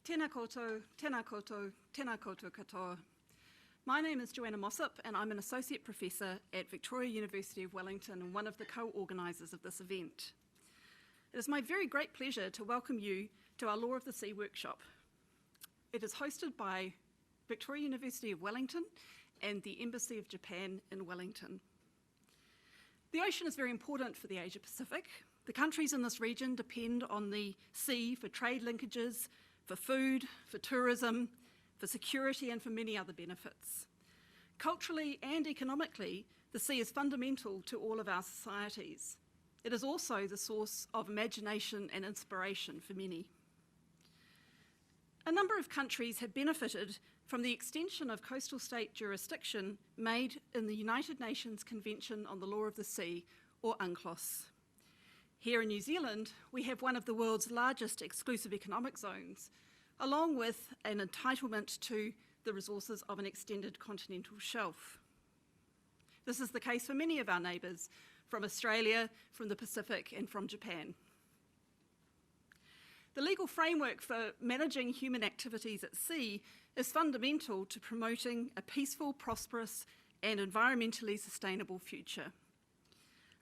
Tēnā koutou, tēnā koutou, tēnā koutou katoa. My name is Joanna Mossop and I'm an Associate Professor at Victoria University of Wellington and one of the co-organisers of this event. It is my very great pleasure to welcome you to our Law of the Sea workshop. It is hosted by Victoria University of Wellington and the Embassy of Japan in Wellington. The ocean is very important for the Asia Pacific. The countries in this region depend on the sea for trade linkages, for food, for tourism, for security and for many other benefits. Culturally and economically, the sea is fundamental to all of our societies. It is also the source of imagination and inspiration for many. A number of countries have benefited from the extension of coastal state jurisdiction made in the United Nations Convention on the Law of the Sea, or UNCLOS. Here in New Zealand, we have one of the world's largest exclusive economic zones, along with an entitlement to the resources of an extended continental shelf. This is the case for many of our neighbours, from Australia, from the Pacific, and from Japan. The legal framework for managing human activities at sea is fundamental to promoting a peaceful, prosperous, and environmentally sustainable future.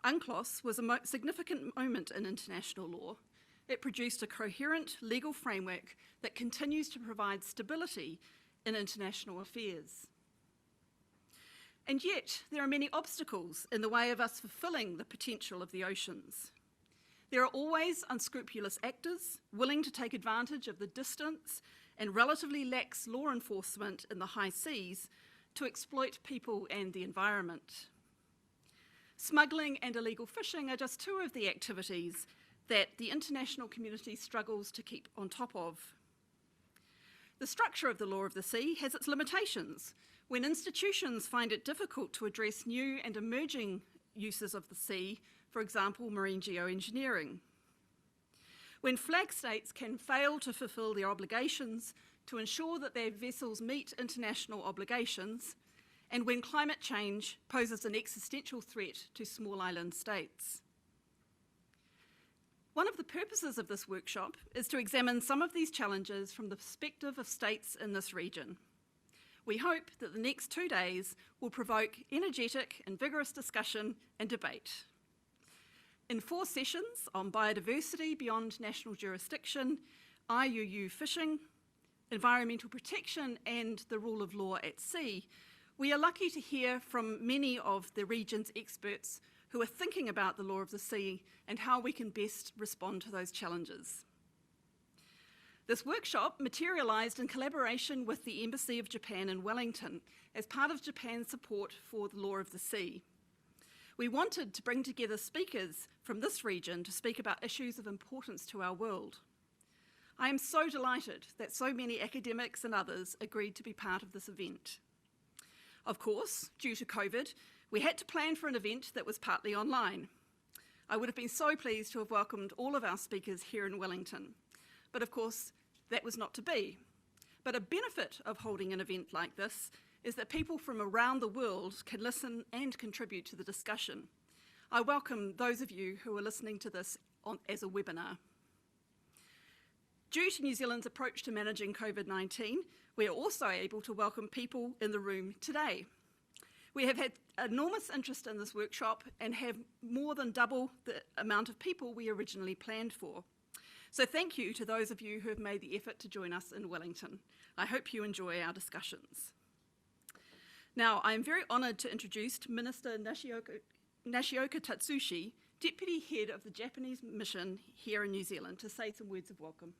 UNCLOS was a significant moment in international law. It produced a coherent legal framework that continues to provide stability in international affairs. And yet, there are many obstacles in the way of us fulfilling the potential of the oceans. There are always unscrupulous actors willing to take advantage of the distance and relatively lax law enforcement in the high seas to exploit people and the environment. Smuggling and illegal fishing are just two of the activities that the international community struggles to keep on top of. The structure of the law of the sea has its limitations. When institutions find it difficult to address new and emerging uses of the sea, for example, marine geoengineering. When flag states can fail to fulfil their obligations to ensure that their vessels meet international obligations, and when climate change poses an existential threat to small island states. One of the purposes of this workshop is to examine some of these challenges from the perspective of states in this region. We hope that the next 2 days will provoke energetic and vigorous discussion and debate. In 4 sessions on biodiversity beyond national jurisdiction, IUU fishing, environmental protection and the rule of law at sea, we are lucky to hear from many of the region's experts who are thinking about the law of the sea and how we can best respond to those challenges. This workshop materialised in collaboration with the Embassy of Japan in Wellington as part of Japan's support for the law of the sea. We wanted to bring together speakers from this region to speak about issues of importance to our world. I am so delighted that so many academics and others agreed to be part of this event. Of course, due to COVID, we had to plan for an event that was partly online. I would have been so pleased to have welcomed all of our speakers here in Wellington, but of course, that was not to be. But a benefit of holding an event like this is that people from around the world can listen and contribute to the discussion. I welcome those of you who are listening to this as a webinar. Due to New Zealand's approach to managing COVID-19, we are also able to welcome people in the room today. We have had enormous interest in this workshop and have more than double the amount of people we originally planned for. So thank you to those of you who have made the effort to join us in Wellington. I hope you enjoy our discussions. Now, I am very honoured to introduce Minister Nashioka Tatsushi, Deputy Head of the Japanese Mission here in New Zealand, to say some words of welcome.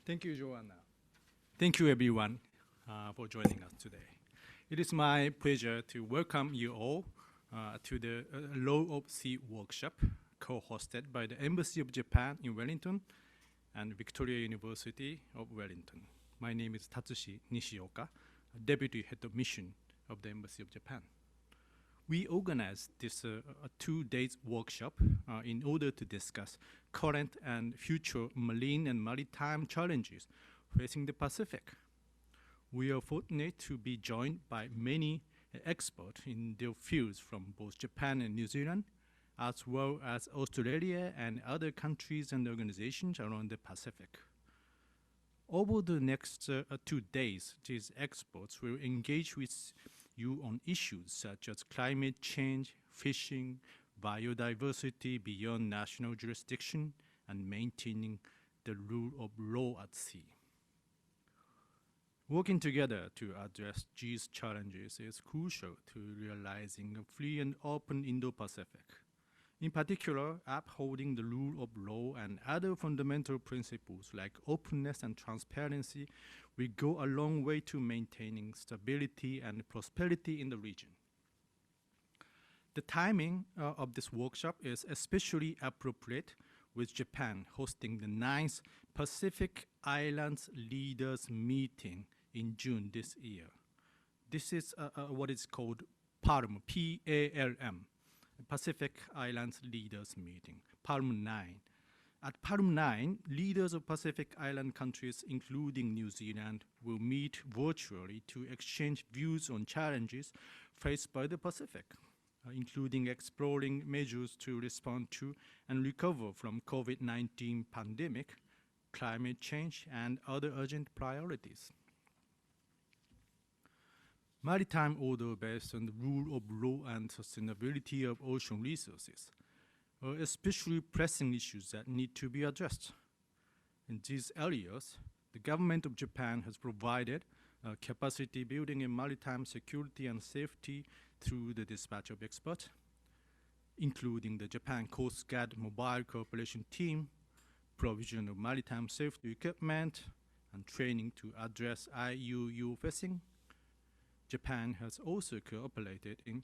Thank you, Joanna. Thank you, everyone, for joining us today. It is my pleasure to welcome you all to the Law of Sea workshop, co-hosted by the Embassy of Japan in Wellington and Victoria University of Wellington. My name is Tatsushi Nishioka, Deputy Head of Mission of the Embassy of Japan. We organized this 2 days workshop in order to discuss current and future marine and maritime challenges facing the Pacific. We are fortunate to be joined by many experts in their fields from both Japan and New Zealand, as well as Australia and other countries and organizations around the Pacific. Over the next 2 days, these experts will engage with you on issues such as climate change, fishing, biodiversity beyond national jurisdiction, and maintaining the rule of law at sea. Working together to address these challenges is crucial to realizing a free and open Indo-Pacific. In particular, upholding the rule of law and other fundamental principles like openness and transparency will go a long way to maintaining stability and prosperity in the region. The timing of this workshop is especially appropriate with Japan hosting the 9th Pacific Islands Leaders Meeting in June this year. This is what is called PALM, P-A-L-M, Pacific Islands Leaders Meeting, PALM 9. At PALM 9, leaders of Pacific Island countries, including New Zealand, will meet virtually to exchange views on challenges faced by the Pacific, including exploring measures to respond to and recover from COVID-19 pandemic, climate change, and other urgent priorities. Maritime order based on the rule of law and sustainability of ocean resources are especially pressing issues that need to be addressed. In these areas, the government of Japan has provided capacity building in maritime security and safety through the dispatch of experts, including the Japan Coast Guard Mobile Cooperation Team, provision of maritime safety equipment, and training to address IUU fishing. Japan has also cooperated in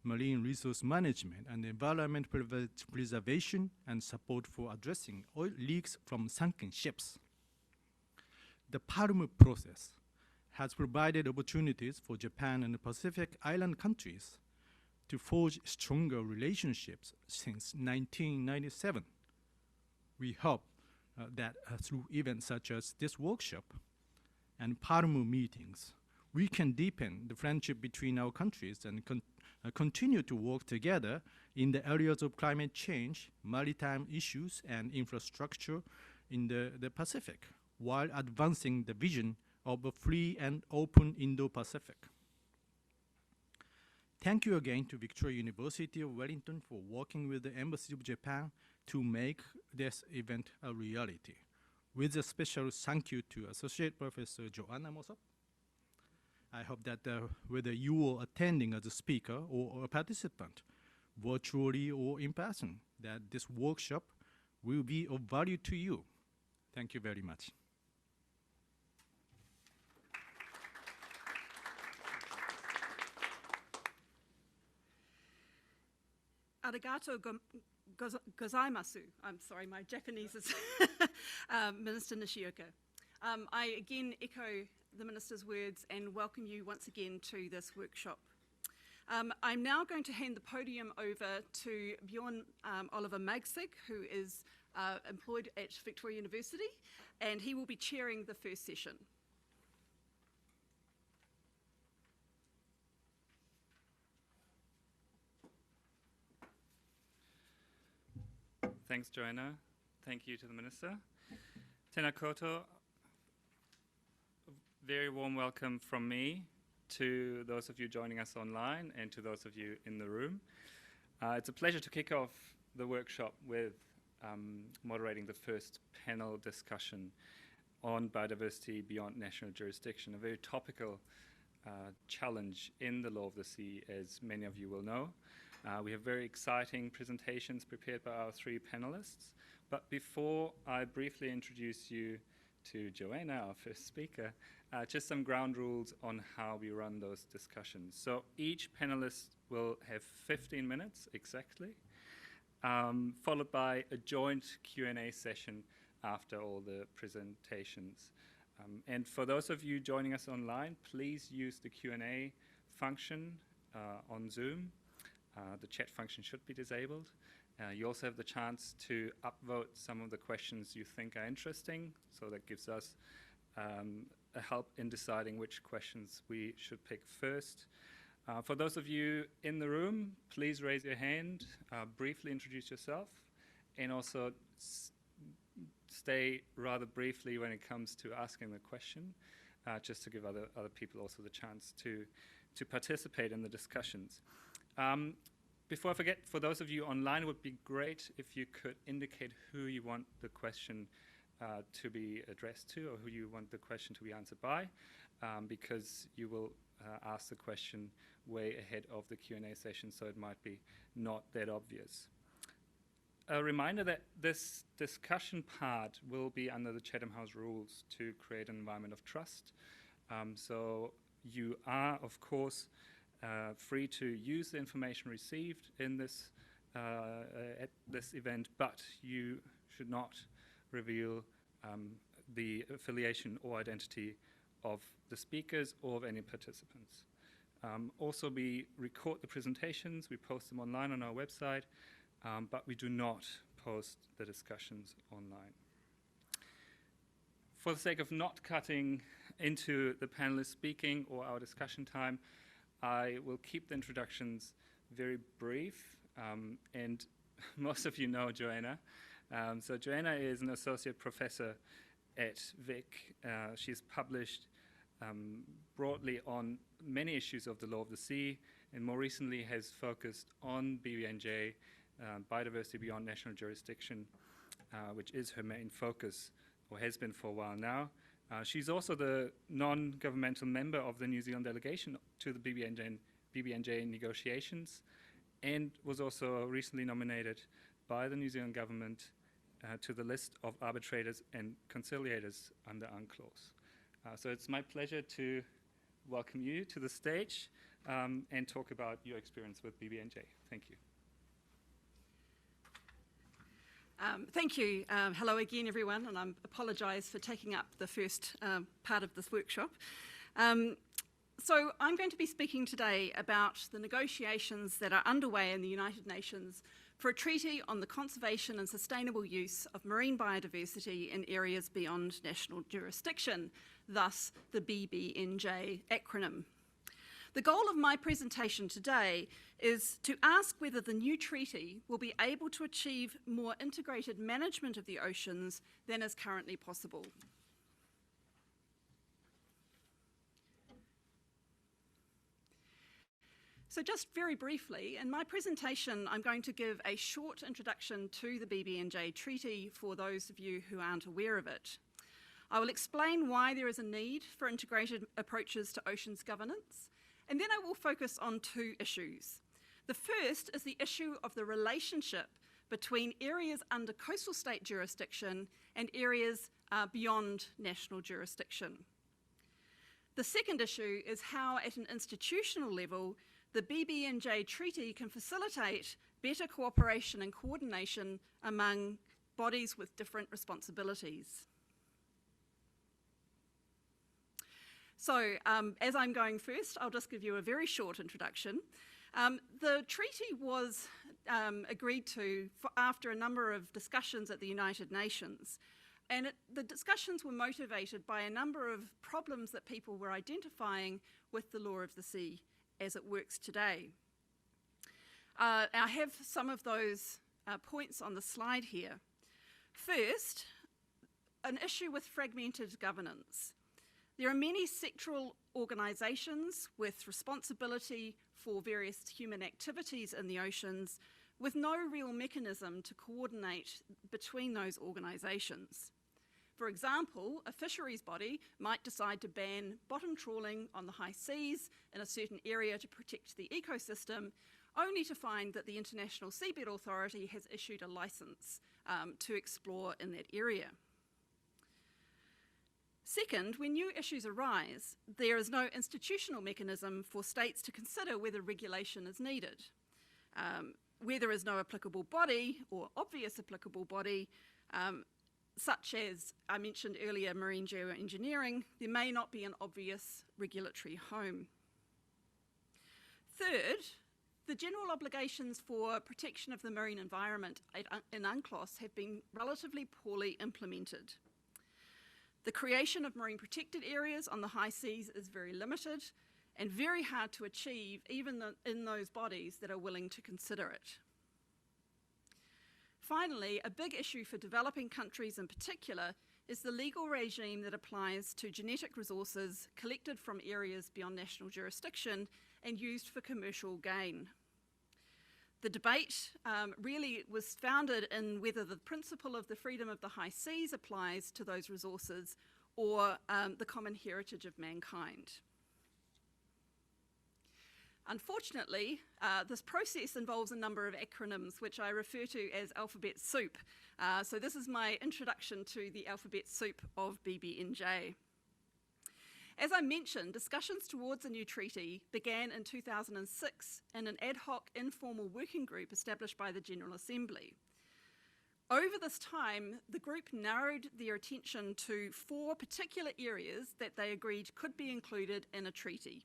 marine resource management and environment preservation and support for addressing oil leaks from sunken ships. The PALM process has provided opportunities for Japan and the Pacific Island countries to forge stronger relationships since 1997. We hope that through events such as this workshop and PALM meetings, we can deepen the friendship between our countries and continue to work together in the areas of climate change, maritime issues, and infrastructure in the Pacific, while advancing the vision of a free and open Indo-Pacific. Thank you again to Victoria University of Wellington for working with the Embassy of Japan to make this event a reality. With a special thank you to Associate Professor Joanna Mossop. I hope that whether you are attending as a speaker or a participant, virtually or in person, that this workshop will be of value to you. Thank you very much. Arigato gozaimasu. I'm sorry, my Japanese is Minister Nishioka. I again echo the Minister's words and welcome you once again to this workshop. I'm now going to hand the podium over to Bjorn Oliver Magsig, who is employed at Victoria University, and he will be chairing the first session. Thanks, Joanna. Thank you to the Minister. Tēnā koutou. Very warm welcome from me to those of you joining us online and to those of you in the room. It's a pleasure to kick off the workshop with moderating the first panel discussion on biodiversity beyond national jurisdiction, a very topical challenge in the law of the sea, as many of you will know. We have very exciting presentations prepared by our three panelists. But before I briefly introduce you to Joanna, our first speaker, just some ground rules on how we run those discussions. So each panelist will have 15 minutes exactly, followed by a joint Q&A session after all the presentations. And for those of you joining us online, please use the Q&A function on Zoom. The chat function should be disabled. You also have the chance to upvote some of the questions you think are interesting, so that gives us a help in deciding which questions we should pick first. For those of you in the room, please raise your hand, briefly introduce yourself, and also stay rather briefly when it comes to asking the question, just to give other people also the chance to participate in the discussions. Before I forget, for those of you online, it would be great if you could indicate who you want the question to be addressed to, or who you want the question to be answered by, because you will ask the question way ahead of the Q&A session, so it might be not that obvious. A reminder that this discussion part will be under the Chatham House rules to create an environment of trust. So you are, of course, free to use the information received in this at this event, but you should not reveal the affiliation or identity of the speakers or of any participants. Also, we record the presentations, we post them online on our website, but we do not post the discussions online. For the sake of not cutting into the panelists speaking or our discussion time, I will keep the introductions very brief, and most of you know Joanna. So Joanna is an associate professor at Vic. She's published broadly on many issues of the law of the sea, and more recently has focused on BBNJ, biodiversity beyond national jurisdiction, which is her main focus, or has been for a while now. She's also the non-governmental member of the New Zealand delegation to the BBNJ negotiations, and was also recently nominated by the New Zealand government to the list of arbitrators and conciliators under UNCLOS. So it's my pleasure to welcome you to the stage and talk about your experience with BBNJ. Thank you. Thank you. Hello again, everyone, and I apologise for taking up the first part of this workshop. So I'm going to be speaking today about the negotiations that are underway in the United Nations for a treaty on the conservation and sustainable use of marine biodiversity in areas beyond national jurisdiction, thus the BBNJ acronym. The goal of my presentation today is to ask whether the new treaty will be able to achieve more integrated management of the oceans than is currently possible. So just very briefly, in my presentation, I'm going to give a short introduction to the BBNJ Treaty for those of you who aren't aware of it. I will explain why there is a need for integrated approaches to oceans governance, and then I will focus on two issues. The first is the issue of the relationship between areas under coastal state jurisdiction and areas beyond national jurisdiction. The second issue is how, at an institutional level, the BBNJ Treaty can facilitate better cooperation and coordination among bodies with different responsibilities. So, as I'm going first, I'll just give you a very short introduction. The treaty was agreed to after a number of discussions at the United Nations, and the discussions were motivated by a number of problems that people were identifying with the law of the sea as it works today. I have some of those points on the slide here. First, an issue with fragmented governance. There are many sectoral organisations with responsibility for various human activities in the oceans, with no real mechanism to coordinate between those organisations. For example, a fisheries body might decide to ban bottom trawling on the high seas in a certain area to protect the ecosystem, only to find that the International Seabed Authority has issued a licence to explore in that area. Second, when new issues arise, there is no institutional mechanism for states to consider whether regulation is needed. Where there is no applicable body or obvious applicable body, such as I mentioned earlier, marine geoengineering, there may not be an obvious regulatory home. Third, the general obligations for protection of the marine environment in UNCLOS have been relatively poorly implemented. The creation of marine protected areas on the high seas is very limited and very hard to achieve even in those bodies that are willing to consider it. Finally, a big issue for developing countries in particular is the legal regime that applies to genetic resources collected from areas beyond national jurisdiction and used for commercial gain. The debate really was founded in whether the principle of the freedom of the high seas applies to those resources or the common heritage of mankind. Unfortunately, this process involves a number of acronyms, which I refer to as alphabet soup. So this is my introduction to the alphabet soup of BBNJ. As I mentioned, discussions towards a new treaty began in 2006 in an ad hoc informal working group established by the General Assembly. Over this time, the group narrowed their attention to 4 particular areas that they agreed could be included in a treaty.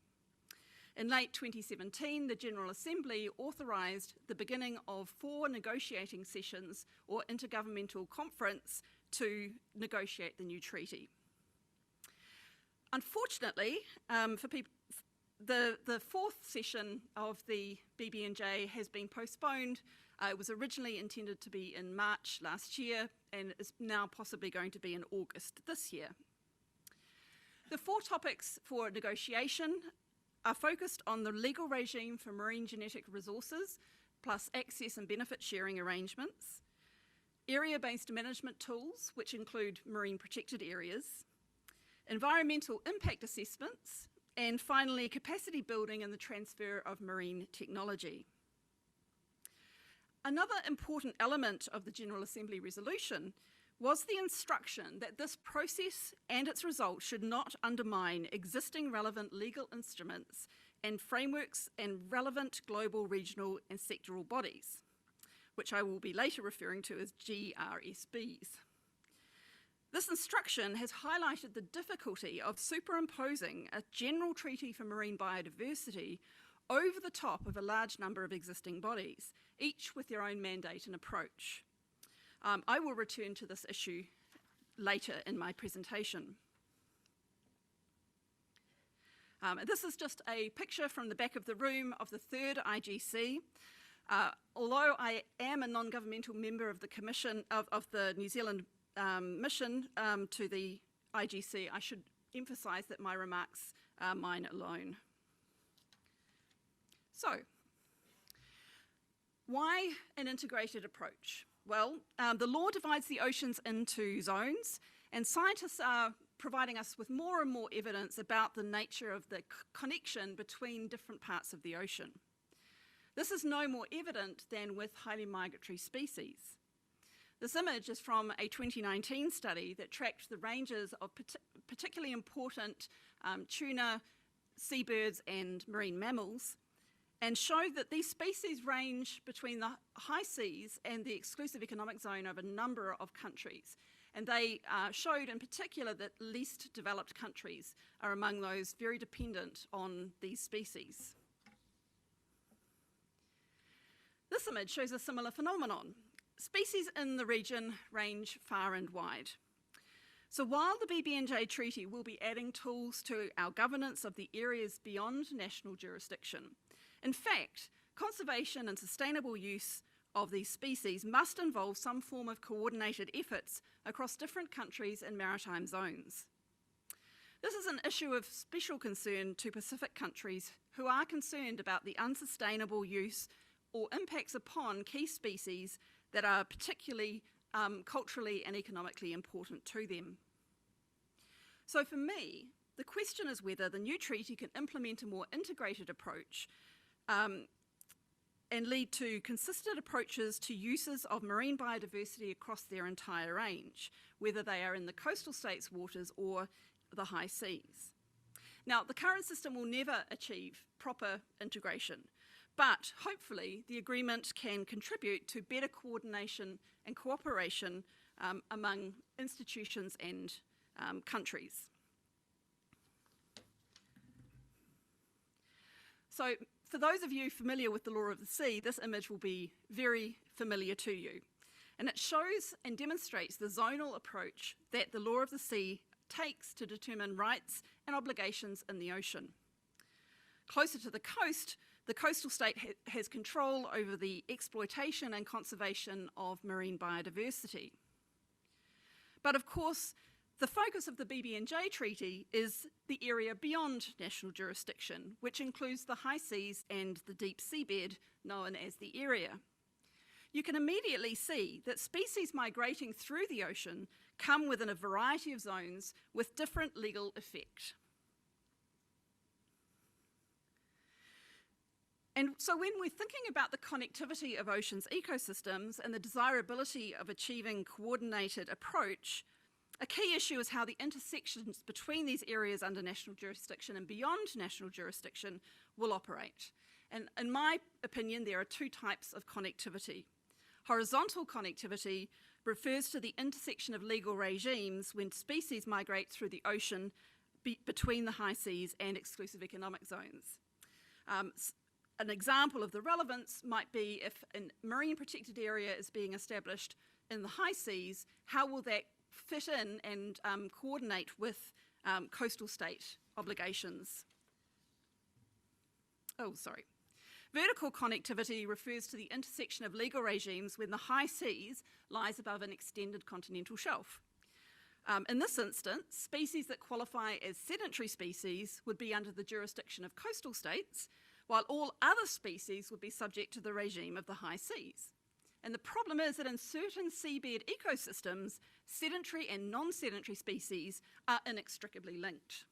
In late 2017, the General Assembly authorised the beginning of 4 negotiating sessions or intergovernmental conference to negotiate the new treaty. Unfortunately, for people, the 4th session of the BBNJ has been postponed. It was originally intended to be in March last year and is now possibly going to be in August this year. The 4 topics for negotiation are focused on the legal regime for marine genetic resources, plus access and benefit sharing arrangements, area-based management tools, which include marine protected areas, environmental impact assessments, and finally capacity building and the transfer of marine technology. Another important element of the General Assembly resolution was the instruction that this process and its results should not undermine existing relevant legal instruments and frameworks and relevant global, regional and sectoral bodies, which I will be later referring to as GRSBs. This instruction has highlighted the difficulty of superimposing a general treaty for marine biodiversity over the top of a large number of existing bodies, each with their own mandate and approach. I will return to this issue later in my presentation. This is just a picture from the back of the room of the 3rd IGC. Although I am a non-governmental member of the Commission of the New Zealand mission to the IGC, I should emphasise that my remarks are mine alone. So, why an integrated approach? Well, the law divides the oceans into zones, and scientists are providing us with more and more evidence about the nature of the connection between different parts of the ocean. This is no more evident than with highly migratory species. This image is from a 2019 study that tracked the ranges of particularly important tuna, seabirds and marine mammals, and showed that these species range between the high seas and the exclusive economic zone of a number of countries. And they showed in particular that least developed countries are among those very dependent on these species. This image shows a similar phenomenon. Species in the region range far and wide. So while the BBNJ Treaty will be adding tools to our governance of the areas beyond national jurisdiction, in fact, conservation and sustainable use of these species must involve some form of coordinated efforts across different countries and maritime zones. This is an issue of special concern to Pacific countries who are concerned about the unsustainable use or impacts upon key species that are particularly culturally and economically important to them. So for me, the question is whether the new treaty can implement a more integrated approach and lead to consistent approaches to uses of marine biodiversity across their entire range, whether they are in the coastal states' waters or the high seas. Now, the current system will never achieve proper integration, but hopefully the agreement can contribute to better coordination and cooperation among institutions and countries. So, for those of you familiar with the law of the sea, this image will be very familiar to you. And it shows and demonstrates the zonal approach that the law of the sea takes to determine rights and obligations in the ocean. Closer to the coastal state has control over the exploitation and conservation of marine biodiversity. But of course, the focus of the BBNJ Treaty is the area beyond national jurisdiction, which includes the high seas and the deep seabed, known as the area. You can immediately see that species migrating through the ocean come within a variety of zones with different legal effect. And so when we're thinking about the connectivity of oceans ecosystems and the desirability of achieving coordinated approach, a key issue is how the intersections between these areas under national jurisdiction and beyond national jurisdiction will operate. And in my opinion, there are two types of connectivity. Horizontal connectivity refers to the intersection of legal regimes when species migrate through the ocean between the high seas and exclusive economic zones. An example of the relevance might be if a marine protected area is being established in the high seas, how will that fit in and coordinate with coastal state obligations? Vertical connectivity refers to the intersection of legal regimes when the high seas lies above an extended continental shelf. In this instance, species that qualify as sedentary species would be under the jurisdiction of coastal states, while all other species would be subject to the regime of the high seas. And the problem is that in certain seabed ecosystems, sedentary and non-sedentary species are inextricably linked.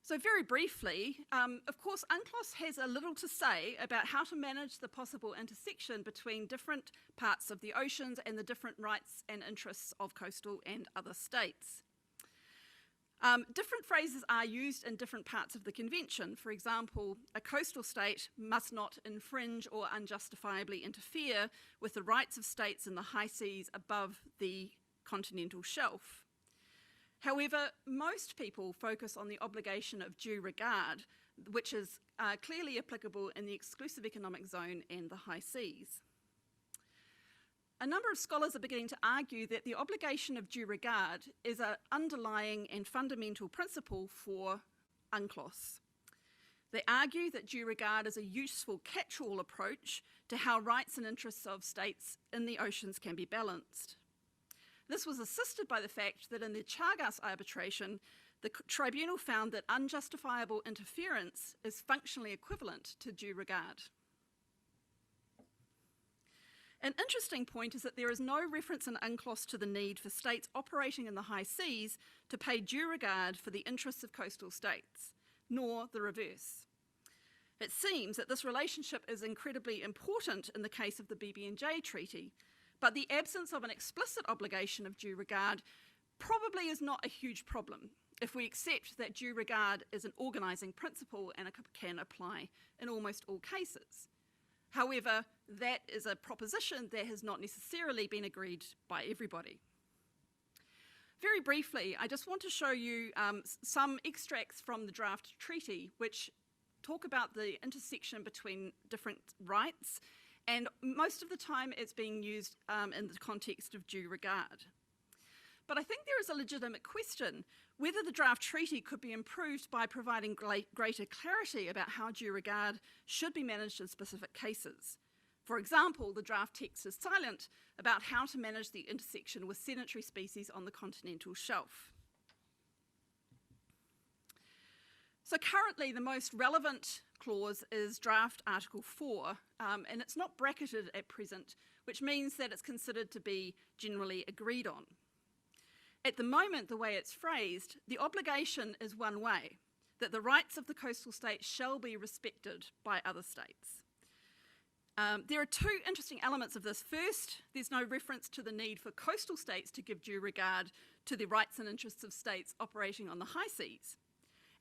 So very briefly, of course, UNCLOS has a little to say about how to manage the possible intersection between different parts of the oceans and the different rights and interests of coastal and other states. Different phrases are used in different parts of the convention. For example, a coastal state must not infringe or unjustifiably interfere with the rights of states in the high seas above the continental shelf. However, most people focus on the obligation of due regard, which is clearly applicable in the exclusive economic zone and the high seas. A number of scholars are beginning to argue that the obligation of due regard is an underlying and fundamental principle for UNCLOS. They argue that due regard is a useful catch-all approach to how rights and interests of states in the oceans can be balanced. This was assisted by the fact that in the Chagas arbitration, the tribunal found that unjustifiable interference is functionally equivalent to due regard. An interesting point is that there is no reference in UNCLOS to the need for states operating in the high seas to pay due regard for the interests of coastal states, nor the reverse. It seems that this relationship is incredibly important in the case of the BBNJ Treaty, but the absence of an explicit obligation of due regard probably is not a huge problem if we accept that due regard is an organising principle and it can apply in almost all cases. However, that is a proposition that has not necessarily been agreed by everybody. Very briefly, I just want to show you some extracts from the draft treaty which talk about the intersection between different rights, and most of the time it's being used in the context of due regard. But I think there is a legitimate question whether the draft treaty could be improved by providing greater clarity about how due regard should be managed in specific cases. For example, the draft text is silent about how to manage the intersection with sedentary species on the continental shelf. So currently the most relevant clause is draft Article 4, and it's not bracketed at present, which means that it's considered to be generally agreed on. At the moment, the way it's phrased, the obligation is one way, that the rights of the coastal state shall be respected by other states. There are two interesting elements of this. First, there's no reference to the need for coastal states to give due regard to the rights and interests of states operating on the high seas.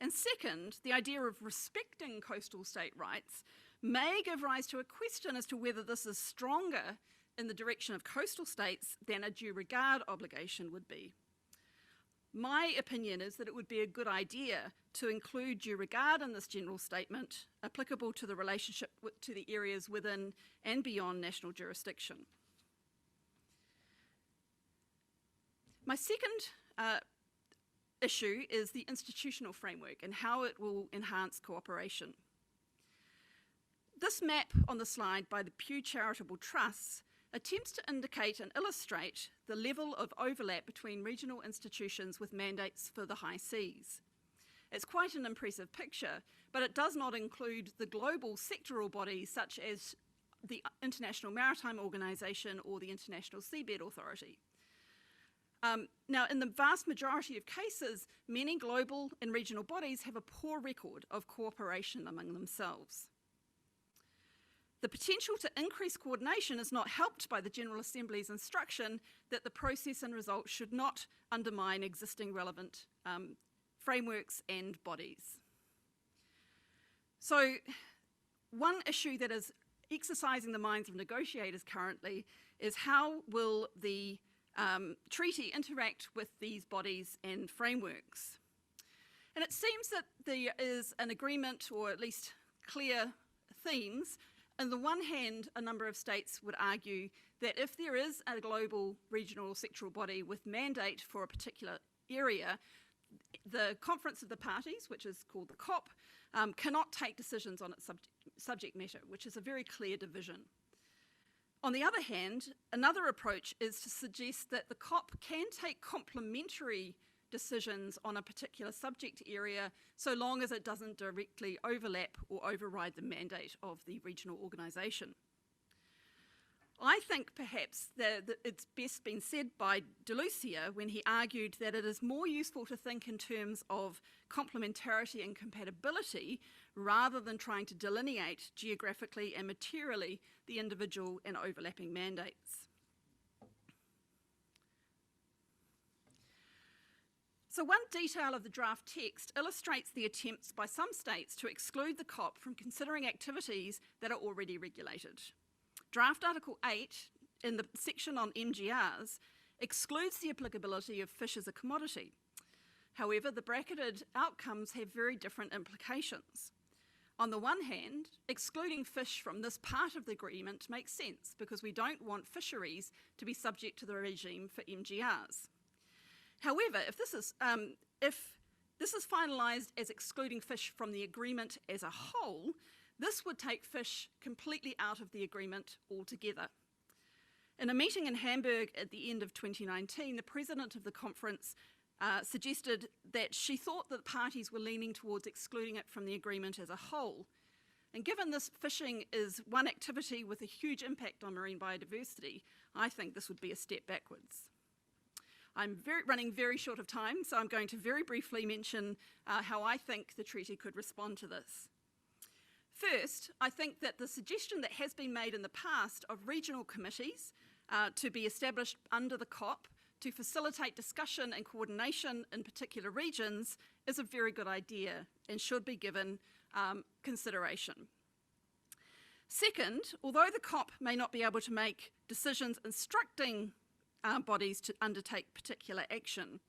And second, the idea of respecting coastal state rights may give rise to a question as to whether this is stronger in the direction of coastal states than a due regard obligation would be. My opinion is that it would be a good idea to include due regard in this general statement applicable to the relationship to the areas within and beyond national jurisdiction. My second issue is the institutional framework and how it will enhance cooperation. This map on the slide by the Pew Charitable Trusts attempts to indicate and illustrate the level of overlap between regional institutions with mandates for the high seas. It's quite an impressive picture, but it does not include the global sectoral bodies such as the International Maritime Organisation or the International Seabed Authority. Now, in the vast majority of cases, many global and regional bodies have a poor record of cooperation among themselves. The potential to increase coordination is not helped by the General Assembly's instruction that the process and results should not undermine existing relevant frameworks and bodies. So, one issue that is exercising the minds of negotiators currently is how will the treaty interact with these bodies and frameworks. And it seems that there is an agreement, or at least clear themes. On the one hand, a number of states would argue that if there is a global, regional, or sectoral body with mandate for a particular area, the Conference of the Parties, which is called the COP, cannot take decisions on its subject matter, which is a very clear division. On the other hand, another approach is to suggest that the COP can take complementary decisions on a particular subject area so long as it doesn't directly overlap or override the mandate of the regional organisation. I think perhaps that it's best been said by Delucia when he argued that it is more useful to think in terms of complementarity and compatibility rather than trying to delineate geographically and materially the individual and overlapping mandates. So one detail of the draft text illustrates the attempts by some states to exclude the COP from considering activities that are already regulated. Draft Article 8, in the section on MGRs, excludes the applicability of fish as a commodity. However, the bracketed outcomes have very different implications. On the one hand, excluding fish from this part of the agreement makes sense because we don't want fisheries to be subject to the regime for MGRs. However, if this is finalised as excluding fish from the agreement as a whole, this would take fish completely out of the agreement altogether. In a meeting in Hamburg at the end of 2019, the president of the conference suggested that she thought that the parties were leaning towards excluding it from the agreement as a whole. And given this fishing is one activity with a huge impact on marine biodiversity, I think this would be a step backwards. I'm running very short of time, so I'm going to very briefly mention how I think the treaty could respond to this. First, I think that the suggestion that has been made in the past of regional committees to be established under the COP to facilitate discussion and coordination in particular regions is a very good idea and should be given consideration. Second, although the COP may not be able to make decisions instructing bodies to undertake particular action,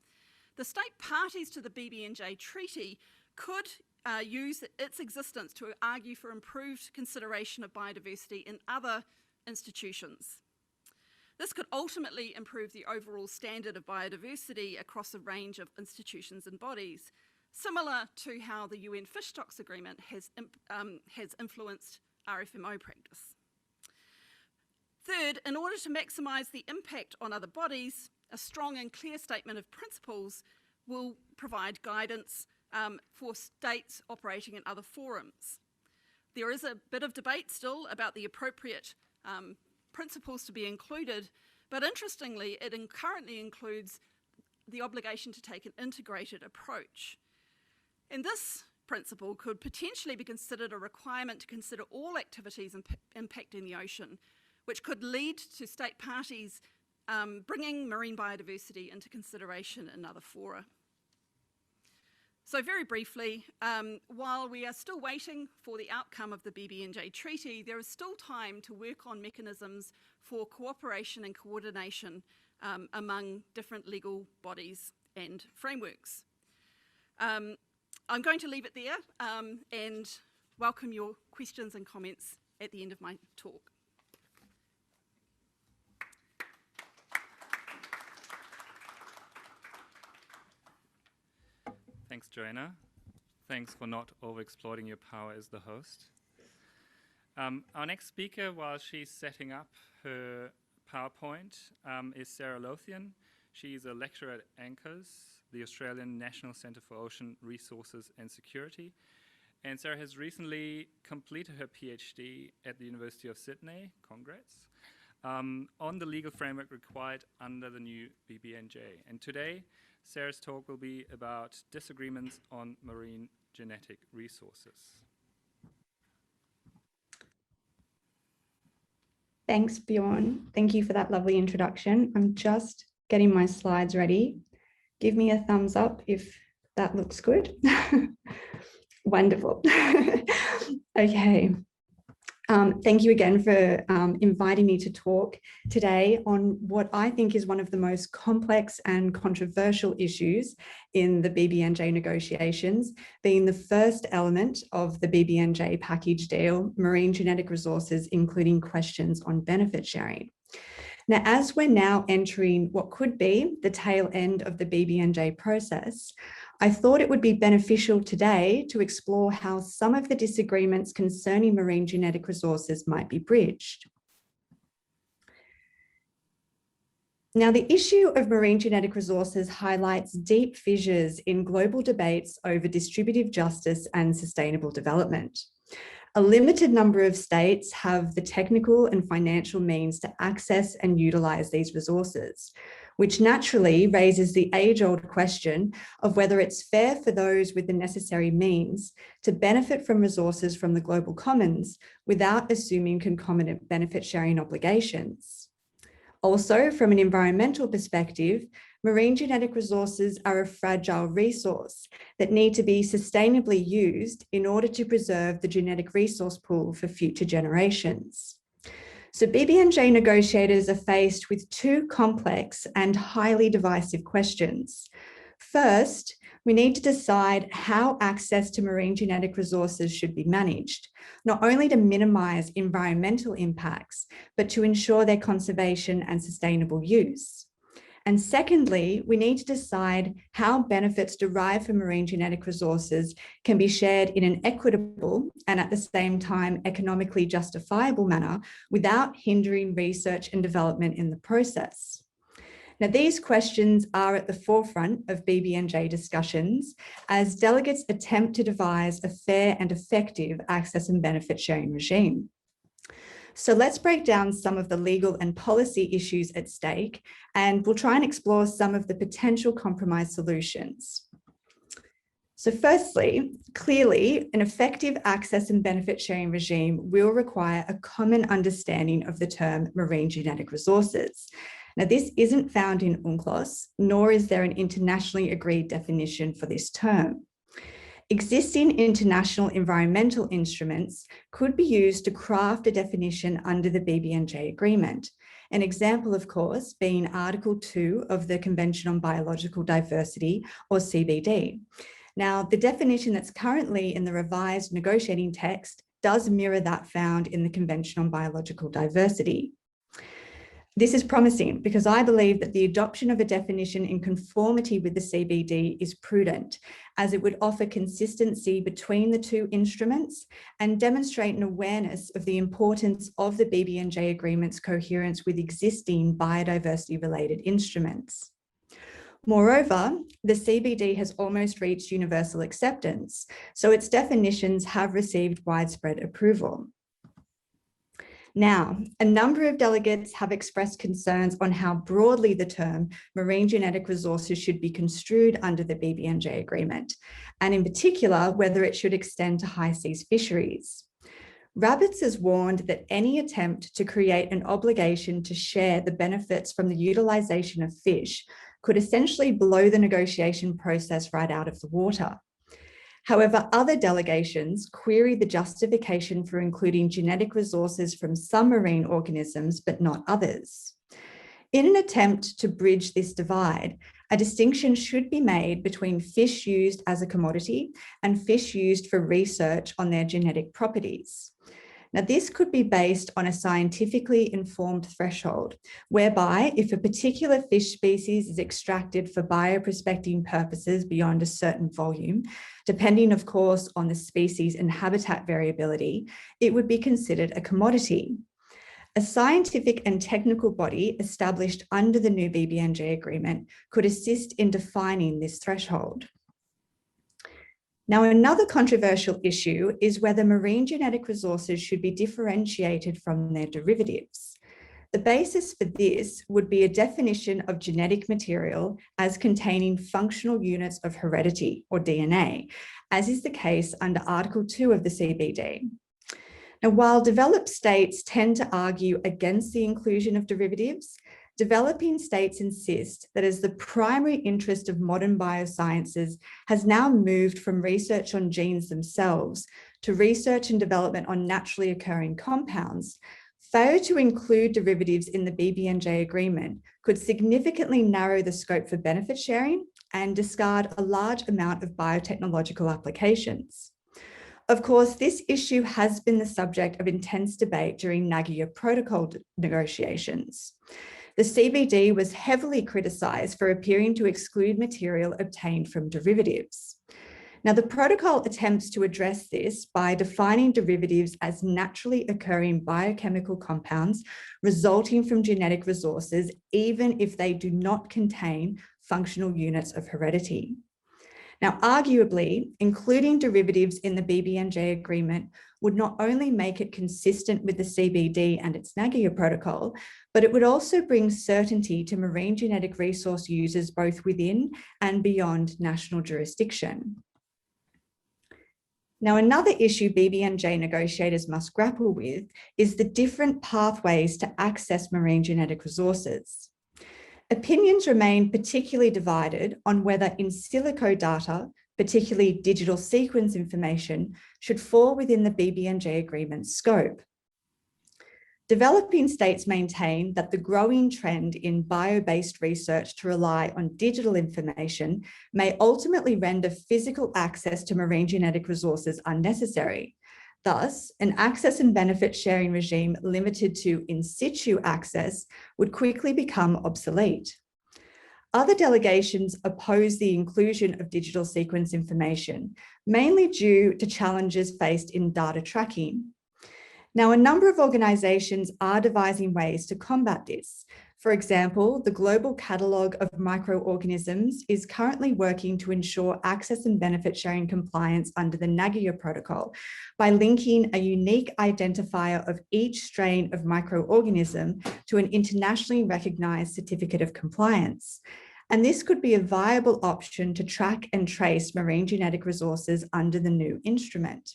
the state parties to the BBNJ treaty could use its existence to argue for improved consideration of biodiversity in other institutions. This could ultimately improve the overall standard of biodiversity across a range of institutions and bodies, similar to how the UN Fish Stocks Agreement has influenced RFMO practice. Third, in order to maximise the impact on other bodies, a strong and clear statement of principles will provide guidance for states operating in other forums. There is a bit of debate still about the appropriate principles to be included, but interestingly, it currently includes the obligation to take an integrated approach. And this principle could potentially be considered a requirement to consider all activities impacting the ocean, which could lead to state parties bringing marine biodiversity into consideration in other fora. So very briefly, while we are still waiting for the outcome of the BBNJ treaty, there is still time to work on mechanisms for cooperation and coordination among different legal bodies and frameworks. I'm going to leave it there and welcome your questions and comments at the end of my talk. Thanks, Joanna. Thanks for not over-exploiting your power as the host. Our next speaker, while she's setting up her PowerPoint, is Sarah Lothian. She's a lecturer at ANCHORS, the Australian National Centre for Ocean Resources and Security. And Sarah has recently completed her PhD at the University of Sydney, congrats, on the legal framework required under the new BBNJ. And today, Sarah's talk will be about disagreements on marine genetic resources. Thanks, Bjorn. Thank you for that lovely introduction. I'm just getting my slides ready. Give me a thumbs up if that looks good. Wonderful. Okay. Thank you again for inviting me to talk today on what I think is one of the most complex and controversial issues in the BBNJ negotiations, being the first element of the BBNJ package deal, marine genetic resources, including questions on benefit sharing. Now, as we're now entering what could be the tail end of the BBNJ process, I thought it would be beneficial today to explore how some of the disagreements concerning marine genetic resources might be bridged. Now, the issue of marine genetic resources highlights deep fissures in global debates over distributive justice and sustainable development. A limited number of states have the technical and financial means to access and utilise these resources, which naturally raises the age-old question of whether it's fair for those with the necessary means to benefit from resources from the global commons without assuming concomitant benefit sharing obligations. Also, from an environmental perspective, marine genetic resources are a fragile resource that need to be sustainably used in order to preserve the genetic resource pool for future generations. So BBNJ negotiators are faced with two complex and highly divisive questions. First, we need to decide how access to marine genetic resources should be managed, not only to minimise environmental impacts, but to ensure their conservation and sustainable use. And secondly, we need to decide how benefits derived from marine genetic resources can be shared in an equitable and at the same time economically justifiable manner without hindering research and development in the process. Now, these questions are at the forefront of BBNJ discussions as delegates attempt to devise a fair and effective access and benefit sharing regime. So let's break down some of the legal and policy issues at stake, and we'll try and explore some of the potential compromise solutions. So firstly, clearly, an effective access and benefit sharing regime will require a common understanding of the term marine genetic resources. Now, this isn't found in UNCLOS, nor is there an internationally agreed definition for this term. Existing international environmental instruments could be used to craft a definition under the BBNJ agreement. An example, of course, being Article 2 of the Convention on Biological Diversity, or CBD. Now, the definition that's currently in the revised negotiating text does mirror that found in the Convention on Biological Diversity. This is promising because I believe that the adoption of a definition in conformity with the CBD is prudent, as it would offer consistency between the two instruments and demonstrate an awareness of the importance of the BBNJ agreement's coherence with existing biodiversity-related instruments. Moreover, the CBD has almost reached universal acceptance, so its definitions have received widespread approval. Now, a number of delegates have expressed concerns on how broadly the term marine genetic resources should be construed under the BBNJ agreement, and in particular, whether it should extend to high seas fisheries. Rabbits has warned that any attempt to create an obligation to share the benefits from the utilisation of fish could essentially blow the negotiation process right out of the water. However, other delegations query the justification for including genetic resources from some marine organisms, but not others. In an attempt to bridge this divide, a distinction should be made between fish used as a commodity and fish used for research on their genetic properties. Now, this could be based on a scientifically informed threshold, whereby if a particular fish species is extracted for bioprospecting purposes beyond a certain volume, depending, of course, on the species and habitat variability, it would be considered a commodity. A scientific and technical body established under the new BBNJ agreement could assist in defining this threshold. Now, another controversial issue is whether marine genetic resources should be differentiated from their derivatives. The basis for this would be a definition of genetic material as containing functional units of heredity, or DNA, as is the case under Article 2 of the CBD. Now, while developed states tend to argue against the inclusion of derivatives, developing states insist that as the primary interest of modern biosciences has now moved from research on genes themselves to research and development on naturally occurring compounds, failure to include derivatives in the BBNJ agreement could significantly narrow the scope for benefit sharing and discard a large amount of biotechnological applications. Of course, this issue has been the subject of intense debate during Nagoya Protocol negotiations. The CBD was heavily criticised for appearing to exclude material obtained from derivatives. Now, the protocol attempts to address this by defining derivatives as naturally occurring biochemical compounds resulting from genetic resources, even if they do not contain functional units of heredity. Now, arguably, including derivatives in the BBNJ agreement would not only make it consistent with the CBD and its Nagoya Protocol, but it would also bring certainty to marine genetic resource users both within and beyond national jurisdiction. Now, another issue BBNJ negotiators must grapple with is the different pathways to access marine genetic resources. Opinions remain particularly divided on whether in silico data, particularly digital sequence information, should fall within the BBNJ agreement's scope. Developing states maintain that the growing trend in bio-based research to rely on digital information may ultimately render physical access to marine genetic resources unnecessary. Thus, an access and benefit sharing regime limited to in situ access would quickly become obsolete. Other delegations oppose the inclusion of digital sequence information, mainly due to challenges faced in data tracking. Now, a number of organisations are devising ways to combat this. For example, the Global Catalogue of Microorganisms is currently working to ensure access and benefit sharing compliance under the Nagoya Protocol by linking a unique identifier of each strain of microorganism to an internationally recognised certificate of compliance. And this could be a viable option to track and trace marine genetic resources under the new instrument.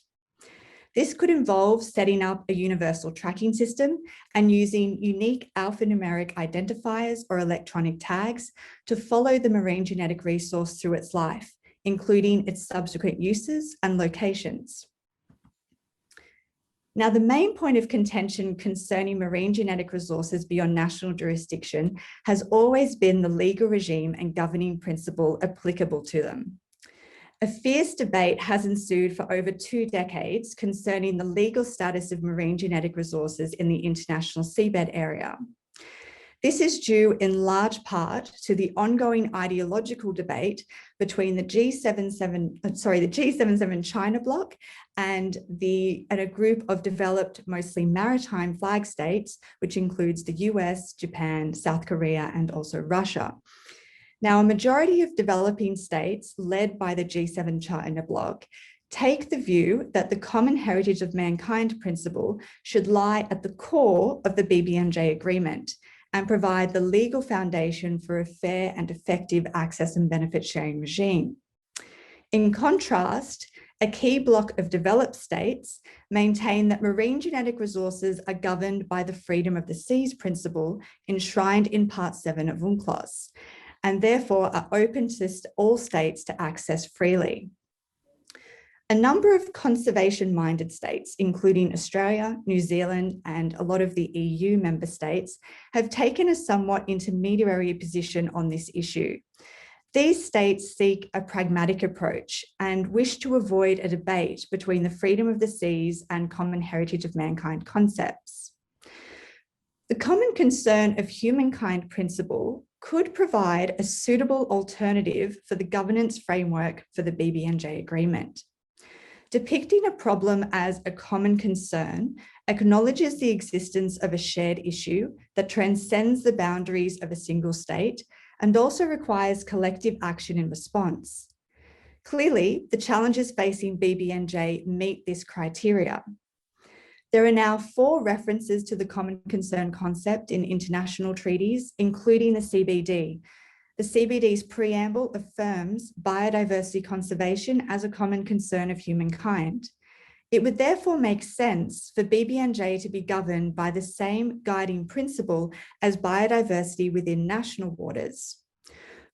This could involve setting up a universal tracking system and using unique alphanumeric identifiers or electronic tags to follow the marine genetic resource through its life, including its subsequent uses and locations. Now, the main point of contention concerning marine genetic resources beyond national jurisdiction has always been the legal regime and governing principle applicable to them. A fierce debate has ensued for over 2 decades concerning the legal status of marine genetic resources in the international seabed area. This is due in large part to the ongoing ideological debate between the G77 China bloc and a group of developed, mostly maritime flag states, which includes the US, Japan, South Korea, and also Russia. Now, a majority of developing states, led by the G7 China bloc, take the view that the common heritage of mankind principle should lie at the core of the BBNJ agreement and provide the legal foundation for a fair and effective access and benefit sharing regime. In contrast, a key bloc of developed states maintain that marine genetic resources are governed by the freedom of the seas principle enshrined in Part 7 of UNCLOS, and therefore are open to all states to access freely. A number of conservation-minded states, including Australia, New Zealand, and a lot of the EU member states, have taken a somewhat intermediary position on this issue. These states seek a pragmatic approach and wish to avoid a debate between the freedom of the seas and common heritage of mankind concepts. The common concern of humankind principle could provide a suitable alternative for the governance framework for the BBNJ agreement. Depicting a problem as a common concern acknowledges the existence of a shared issue that transcends the boundaries of a single state and also requires collective action in response. Clearly, the challenges facing BBNJ meet this criteria. There are now 4 references to the common concern concept in international treaties, including the CBD. The CBD's preamble affirms biodiversity conservation as a common concern of humankind. It would therefore make sense for BBNJ to be governed by the same guiding principle as biodiversity within national waters.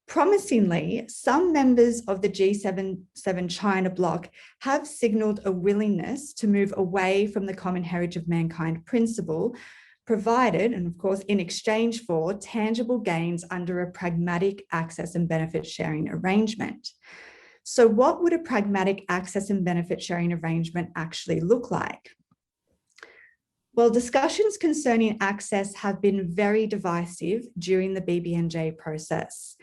Promisingly, some members of the G7 China bloc have signalled a willingness to move away from the common heritage of mankind principle, provided, and of course, in exchange for tangible gains under a pragmatic access and benefit sharing arrangement. So what would a pragmatic access and benefit sharing arrangement actually look like? Well, discussions concerning access have been very divisive during the BBNJ process.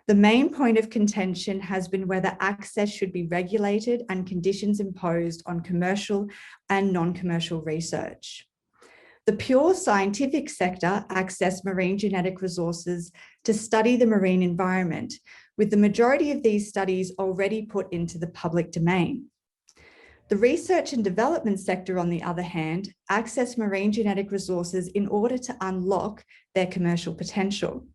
The main point of contention has been whether access should be regulated and conditions imposed on commercial and non-commercial research. The pure scientific sector accessed marine genetic resources to study the marine environment, with the majority of these studies already put into the public domain. The research and development sector, on the other hand, accessed marine genetic resources in order to unlock their commercial potential.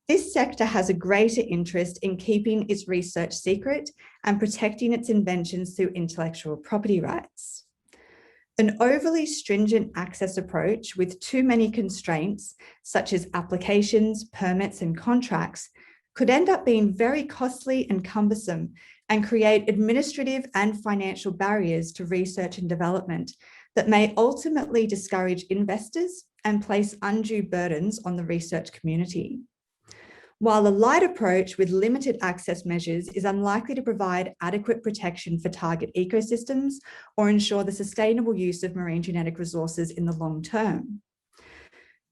This sector has a greater interest in keeping its research secret and protecting its inventions through intellectual property rights. An overly stringent access approach with too many constraints, such as applications, permits, and contracts, could end up being very costly and cumbersome and create administrative and financial barriers to research and development that may ultimately discourage investors and place undue burdens on the research community. While a light approach with limited access measures is unlikely to provide adequate protection for target ecosystems or ensure the sustainable use of marine genetic resources in the long term.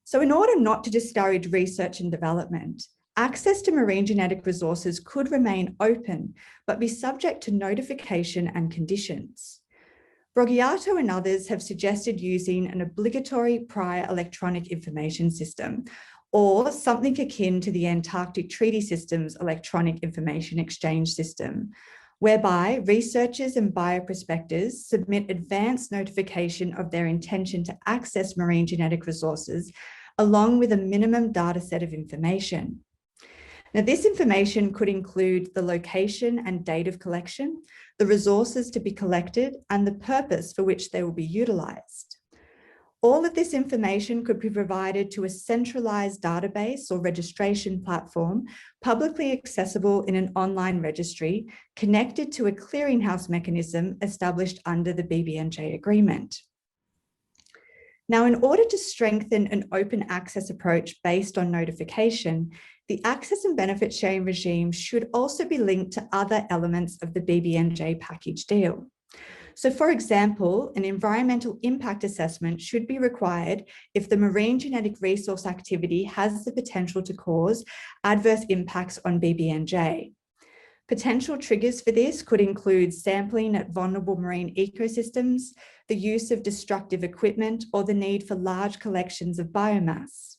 So in order not to discourage research and development, access to marine genetic resources could remain open, but be subject to notification and conditions. Broggiato and others have suggested using an obligatory prior electronic information system, or something akin to the Antarctic Treaty System's electronic information exchange system, whereby researchers and bioprospectors submit advance notification of their intention to access marine genetic resources, along with a minimum data set of information. Now, this information could include the location and date of collection, the resources to be collected, and the purpose for which they will be utilised. All of this information could be provided to a centralised database or registration platform, publicly accessible in an online registry, connected to a clearinghouse mechanism established under the BBNJ agreement. Now, in order to strengthen an open access approach based on notification, the access and benefit sharing regime should also be linked to other elements of the BBNJ package deal. So, for example, an environmental impact assessment should be required if the marine genetic resource activity has the potential to cause adverse impacts on BBNJ. Potential triggers for this could include sampling at vulnerable marine ecosystems, the use of destructive equipment, or the need for large collections of biomass.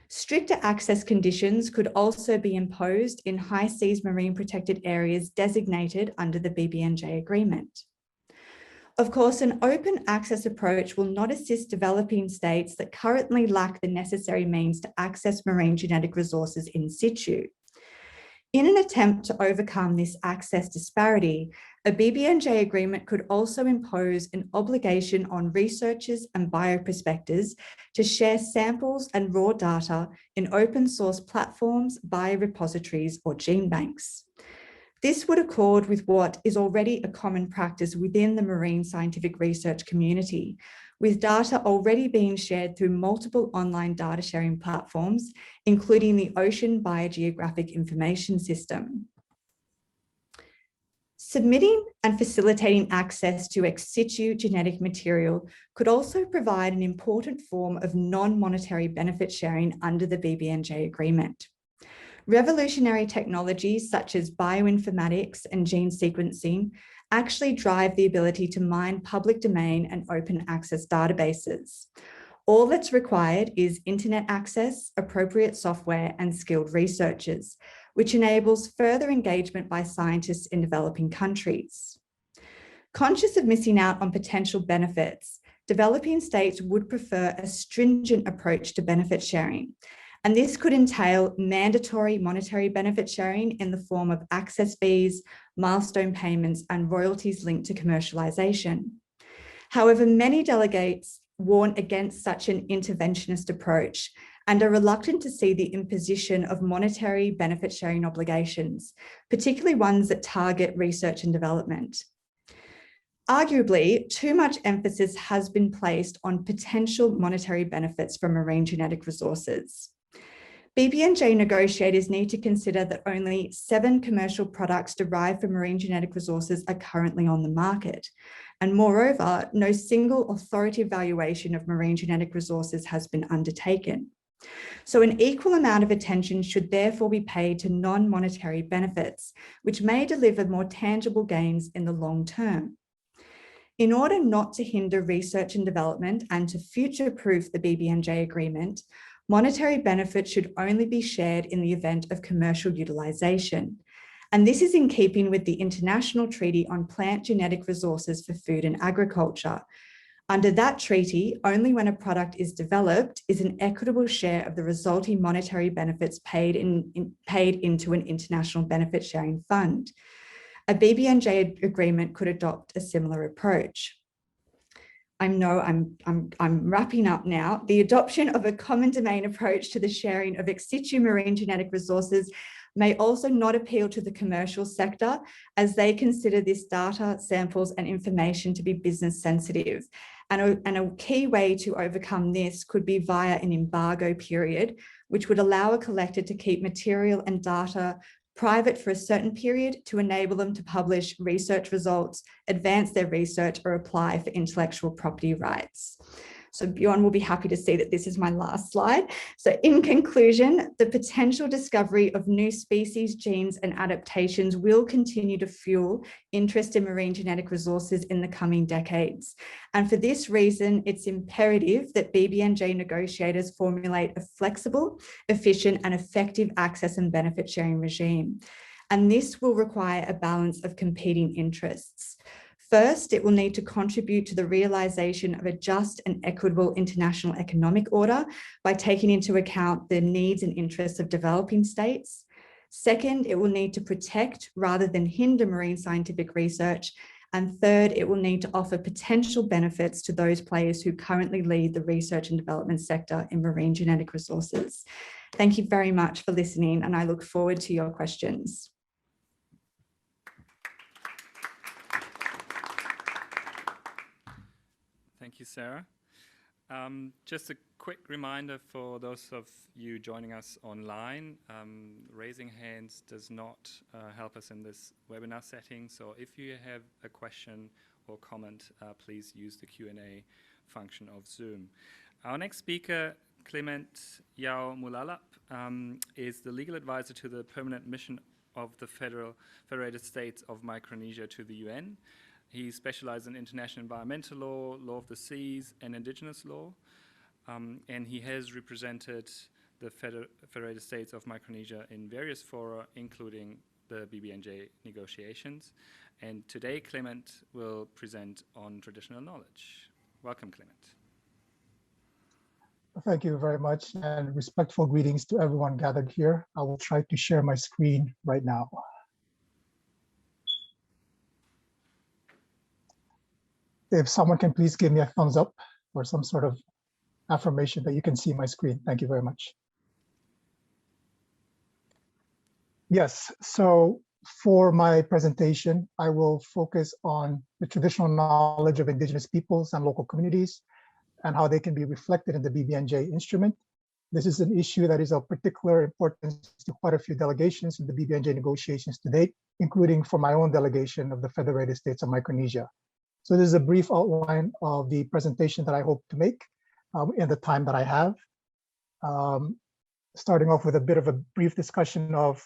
Stricter access conditions could also be imposed in high seas marine protected areas designated under the BBNJ agreement. Of course, an open access approach will not assist developing states that currently lack the necessary means to access marine genetic resources in situ. In an attempt to overcome this access disparity, a BBNJ agreement could also impose an obligation on researchers and bioprospectors to share samples and raw data in open source platforms, biorepositories, or gene banks. This would accord with what is already a common practice within the marine scientific research community, with data already being shared through multiple online data sharing platforms, including the Ocean Biogeographic Information System. Submitting and facilitating access to ex situ genetic material could also provide an important form of non-monetary benefit sharing under the BBNJ agreement. Revolutionary technologies such as bioinformatics and gene sequencing actually drive the ability to mine public domain and open access databases. All that's required is internet access, appropriate software, and skilled researchers, which enables further engagement by scientists in developing countries. Conscious of missing out on potential benefits, developing states would prefer a stringent approach to benefit sharing. And this could entail mandatory monetary benefit sharing in the form of access fees, milestone payments, and royalties linked to commercialisation. However, many delegates warn against such an interventionist approach and are reluctant to see the imposition of monetary benefit sharing obligations, particularly ones that target research and development. Arguably, too much emphasis has been placed on potential monetary benefits from marine genetic resources. BBNJ negotiators need to consider that only 7 commercial products derived from marine genetic resources are currently on the market. And moreover, no single authoritative valuation of marine genetic resources has been undertaken. So an equal amount of attention should therefore be paid to non-monetary benefits, which may deliver more tangible gains in the long term. In order not to hinder research and development and to future-proof the BBNJ agreement, monetary benefits should only be shared in the event of commercial utilisation. And this is in keeping with the International Treaty on Plant Genetic Resources for Food and Agriculture. Under that treaty, only when a product is developed is an equitable share of the resulting monetary benefits paid into an international benefit sharing fund. A BBNJ agreement could adopt a similar approach. I'm wrapping up now. The adoption of a common domain approach to the sharing of ex situ marine genetic resources may also not appeal to the commercial sector, as they consider this data, samples, and information to be business sensitive. And a key way to overcome this could be via an embargo period, which would allow a collector to keep material and data private for a certain period to enable them to publish research results, advance their research, or apply for intellectual property rights. So Bjorn will be happy to see that this is my last slide. So in conclusion, the potential discovery of new species, genes, and adaptations will continue to fuel interest in marine genetic resources in the coming decades. And for this reason, it's imperative that BBNJ negotiators formulate a flexible, efficient, and effective access and benefit sharing regime. And this will require a balance of competing interests. First, it will need to contribute to the realisation of a just and equitable international economic order by taking into account the needs and interests of developing states. Second, it will need to protect rather than hinder marine scientific research. And third, it will need to offer potential benefits to those players who currently lead the research and development sector in marine genetic resources. Thank you very much for listening, and I look forward to your questions. Thank you, Sarah. Just a quick reminder for those of you joining us online, raising hands does not help us in this webinar setting. So if you have a question or comment, please use the Q&A function of Zoom. Our next speaker, Clement Yow Mulalap, is the legal advisor to the permanent mission of the Federated States of Micronesia to the UN. He specialized in international environmental law, law of the seas, and indigenous law. And he has represented the Federated States of Micronesia in various fora, including the BBNJ negotiations. And today, Clement will present on traditional knowledge. Welcome, Clement. Thank you very much, and respectful greetings to everyone gathered here. I will try to share my screen right now. If someone can please give me a thumbs up or some sort of affirmation that you can see my screen. Thank you very much. Yes, so For my presentation, I will focus on the traditional knowledge of Indigenous peoples and local communities and how they can be reflected in the BBNJ instrument. This is an issue that is of particular importance to quite a few delegations in the BBNJ negotiations to date, including for my own delegation of the Federated States of Micronesia. So this is a brief outline of the presentation that I hope to make in the time that I have. Starting off with a bit of a brief discussion of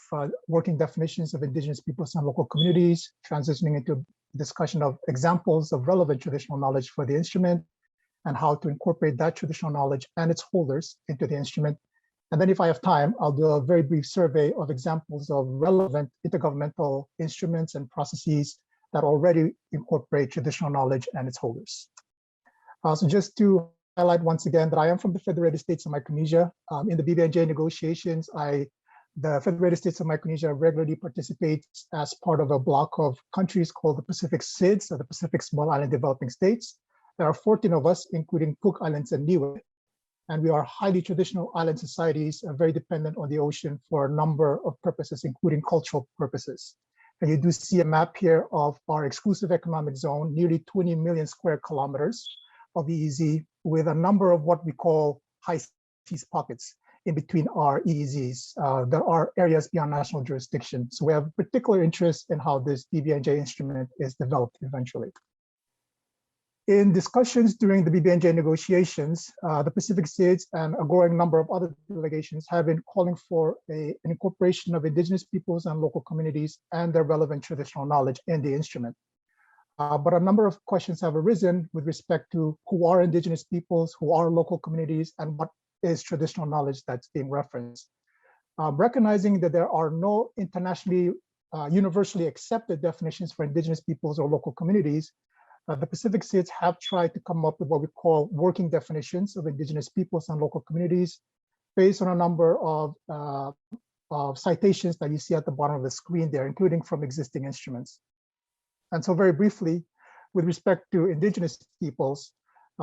working definitions of Indigenous peoples and local communities, transitioning into a discussion of examples of relevant traditional knowledge for the instrument, and how to incorporate that traditional knowledge and its holders into the instrument. And then if I have time, I'll do a very brief survey of examples of relevant intergovernmental instruments and processes that already incorporate traditional knowledge and its holders. So just to highlight once again that I am from the Federated States of Micronesia. In the BBNJ negotiations, the Federated States of Micronesia regularly participates as part of a bloc of countries called the Pacific SIDS, or the Pacific Small Island Developing States. There are 14 of us, including Cook Islands and Niue, and we are highly traditional island societies, very dependent on the ocean for a number of purposes, including cultural purposes. And you do see a map here of our exclusive economic zone, nearly 20 million square kilometers of EEZ, with a number of what we call high seas pockets in between our EEZs. There are areas beyond national jurisdiction. So we have particular interest in how this BBNJ instrument is developed eventually. In discussions during the BBNJ negotiations, the Pacific SIDS and a growing number of other delegations have been calling for an incorporation of Indigenous peoples and local communities and their relevant traditional knowledge in the instrument. But a number of questions have arisen with respect to who are Indigenous peoples, who are local communities, and what is traditional knowledge that's being referenced. Recognizing that there are no internationally universally accepted definitions for Indigenous peoples or local communities, the Pacific SIDS have tried to come up with what we call working definitions of Indigenous peoples and local communities based on a number of citations that you see at the bottom of the screen there, including from existing instruments. And so very briefly, with respect to Indigenous peoples,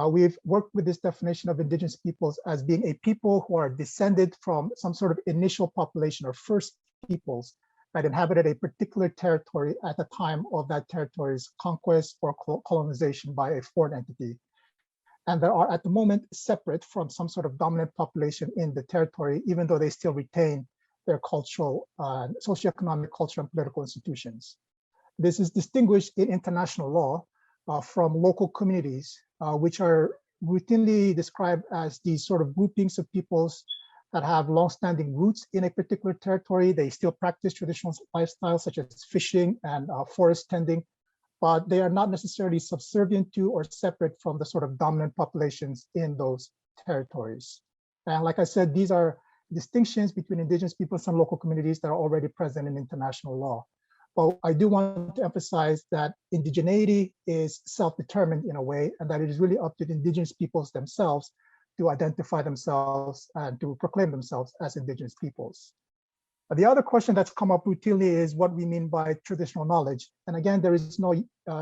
we've worked with this definition of Indigenous peoples as being a people who are descended from some sort of initial population or first peoples that inhabited a particular territory at the time of that territory's conquest or colonization by a foreign entity. And they are at the moment separate from some sort of dominant population in the territory, even though they still retain their cultural, socioeconomic, cultural, and political institutions. This is distinguished in international law from local communities, which are routinely described as these sort of groupings of peoples that have long-standing roots in a particular territory. They still practice traditional lifestyles such as fishing and forest tending, but they are not necessarily subservient to or separate from the sort of dominant populations in those territories. And like I said, these are distinctions between Indigenous peoples and local communities that are already present in international law. But I do want to emphasize that indigeneity is self-determined in a way, and that it is really up to the Indigenous peoples themselves to identify themselves and to proclaim themselves as Indigenous peoples. The other question that's come up routinely is what we mean by traditional knowledge. And again, there is no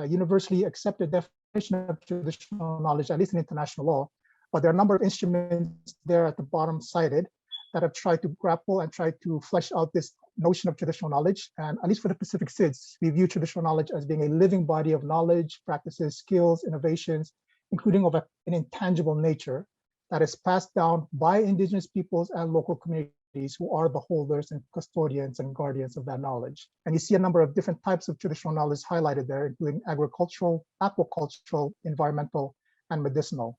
universally accepted definition of traditional knowledge, at least in international law, but there are a number of instruments there at the bottom cited that have tried to grapple and try to flesh out this notion of traditional knowledge. And at least for the Pacific SIDS, we view traditional knowledge as being a living body of knowledge, practices, skills, innovations, including of an intangible nature that is passed down by Indigenous peoples and local communities who are the holders and custodians and guardians of that knowledge. And you see a number of different types of traditional knowledge highlighted there, including agricultural, aquacultural, environmental, and medicinal.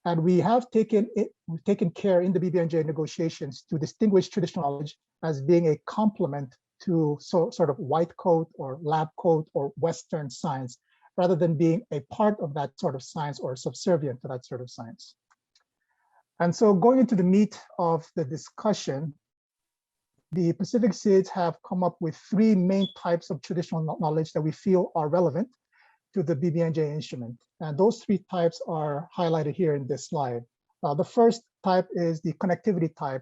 And we have taken care in the BBNJ negotiations to distinguish traditional knowledge as being a complement to sort of white coat or lab coat or Western science, rather than being a part of that sort of science or subservient to that sort of science. And so going into the meat of the discussion, the Pacific SIDS have come up with three main types of traditional knowledge that we feel are relevant to the BBNJ instrument. And those three types are highlighted here in this slide. The first type is the connectivity type,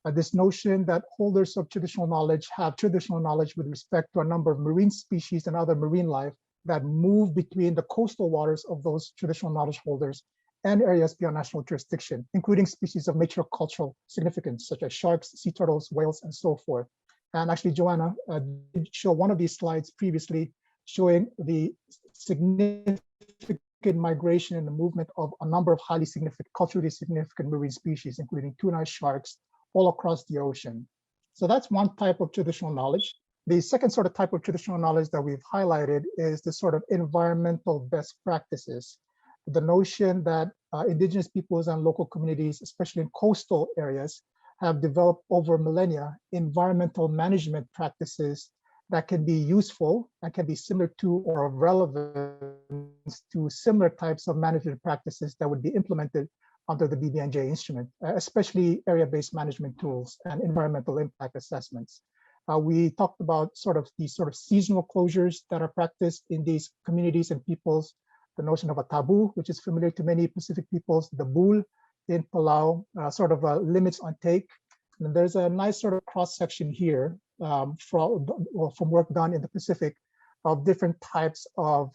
this notion that holders of traditional knowledge have traditional knowledge with respect to a number of marine species and other marine life that move between the coastal waters of those traditional knowledge holders and areas beyond national jurisdiction, including species of major cultural significance, such as sharks, sea turtles, whales, and so forth. And actually, Joanna did show one of these slides previously showing the significant migration and the movement of a number of highly significant, culturally significant marine species, including tuna, sharks, all across the ocean. So that's one type of traditional knowledge. The second sort of type of traditional knowledge that we've highlighted is the sort of environmental best practices. The notion that indigenous peoples and local communities, especially in coastal areas, have developed over millennia environmental management practices that can be useful and can be similar to or of relevance to similar types of management practices that would be implemented under the BBNJ instrument, especially area-based management tools and environmental impact assessments. We talked about these seasonal closures that are practiced in these communities and peoples, the notion of a tabu, which is familiar to many Pacific peoples, the bul in Palau, limits on take. And there's a nice sort of cross-section here from work done in the Pacific of different types of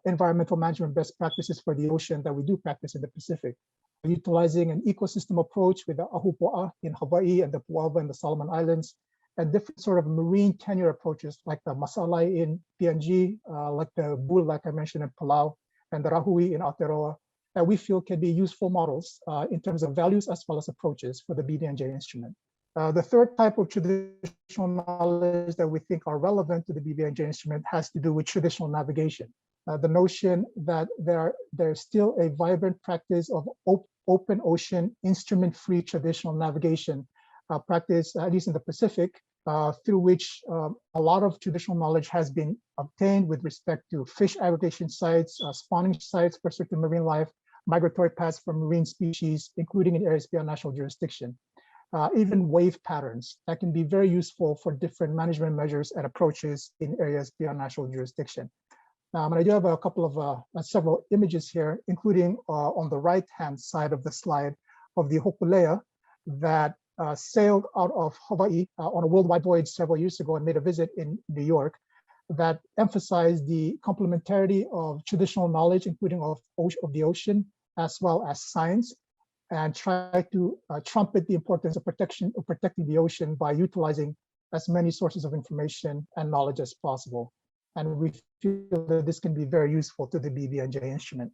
environmental management best practices for the ocean that we do practice in the Pacific. Utilizing an ecosystem approach with the Ahupua'a in Hawaii and the Pu'awa in the Solomon Islands, and different sort of marine tenure approaches like the Masalai in PNG, like the Bul, like I mentioned, in Palau, and the Rahui in Aotearoa, that we feel can be useful models in terms of values as well as approaches for the BBNJ instrument. The third type of traditional knowledge that we think are relevant to the BBNJ instrument has to do with traditional navigation. The notion that there's still a vibrant practice of open ocean, instrument-free traditional navigation practice, at least in the Pacific, through which a lot of traditional knowledge has been obtained with respect to fish aggregation sites, spawning sites for certain marine life, migratory paths for marine species, including in areas beyond national jurisdiction. Even wave patterns that can be very useful for different management measures and approaches in areas beyond national jurisdiction. And I do have a couple of several images here, including on the right-hand side of the slide of the Hokulea that sailed out of Hawaii on a worldwide voyage several years ago and made a visit in New York that emphasized the complementarity of traditional knowledge, including of the ocean, as well as science, and try to trumpet the importance of protecting the ocean by utilizing as many sources of information and knowledge as possible. And we feel that this can be very useful to the BBNJ instrument.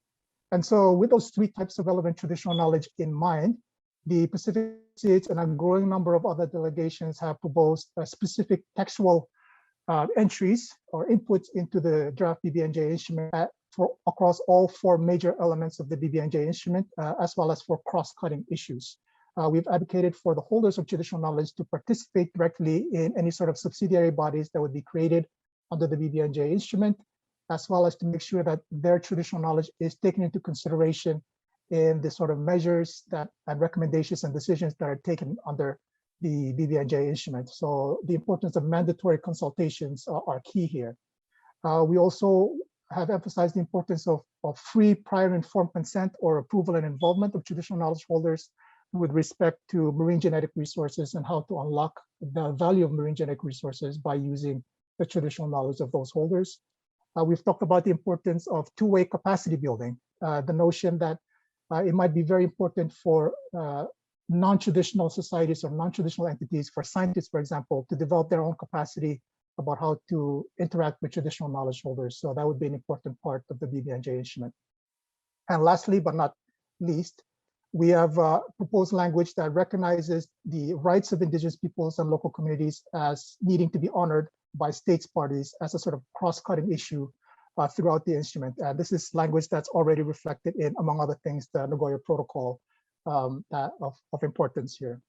And so with those three types of relevant traditional knowledge in mind, the Pacific states and a growing number of other delegations have proposed specific textual entries or inputs into the draft BBNJ instrument across all four major elements of the BBNJ instrument, as well as for cross-cutting issues. We've advocated for the holders of traditional knowledge to participate directly in any sort of subsidiary bodies that would be created under the BBNJ instrument, as well as to make sure that their traditional knowledge is taken into consideration in the sort of measures and recommendations and decisions that are taken under the BBNJ instrument. So the importance of mandatory consultations are key here. We also have emphasized the importance of free prior informed consent or approval and involvement of traditional knowledge holders with respect to marine genetic resources and how to unlock the value of marine genetic resources by using the traditional knowledge of those holders. We've talked about the importance of two-way capacity building, the notion that it might be very important for non-traditional societies or non-traditional entities, for scientists, for example, to develop their own capacity about how to interact with traditional knowledge holders. So that would be an important part of the BBNJ instrument. And lastly, but not least, we have proposed language that recognizes the rights of indigenous peoples and local communities as needing to be honored by states parties as a sort of cross-cutting issue throughout the instrument. This is language that's already reflected in, among other things, the Nagoya Protocol of importance here.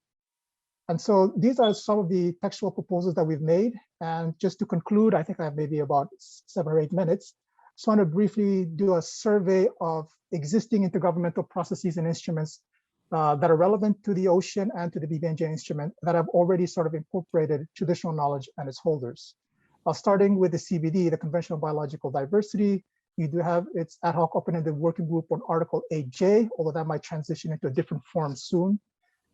And so these are some of the textual proposals that we've made. And just to conclude, I think I have maybe about 7 or 8 minutes. Just want to briefly do a survey of existing intergovernmental processes and instruments that are relevant to the ocean and to the BBNJ instrument that have already sort of incorporated traditional knowledge and its holders. Starting with the CBD, the Convention on Biological Diversity, you do have its ad hoc open-ended working group on Article 8J, although that might transition into a different form soon.